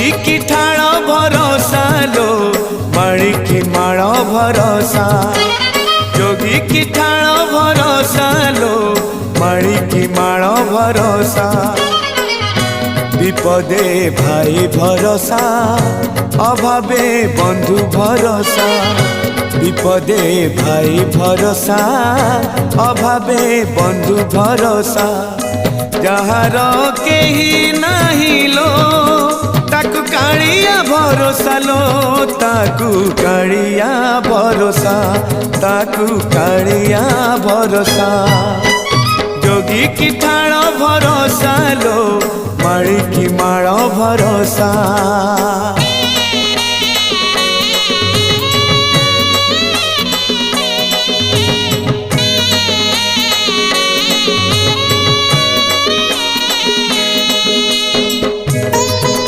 जोगी की ठाण भरोसा लो माड़ी की माण भरोसा जोगी की ठाण भरोसा लो माड़ी की माण भरोसा विपदे भाई भरोसा अभावे बंधु भरोसा विपदे भाई भरोसा अभावे बंधु भरोसा जहार केही नाही लो ताकू कालिया भरोसा लो ताकू कालिया भरोसा ताकू कालिया भरोसा जोगी की ठाण भरोसा लो माड़ी की माण भरोसा।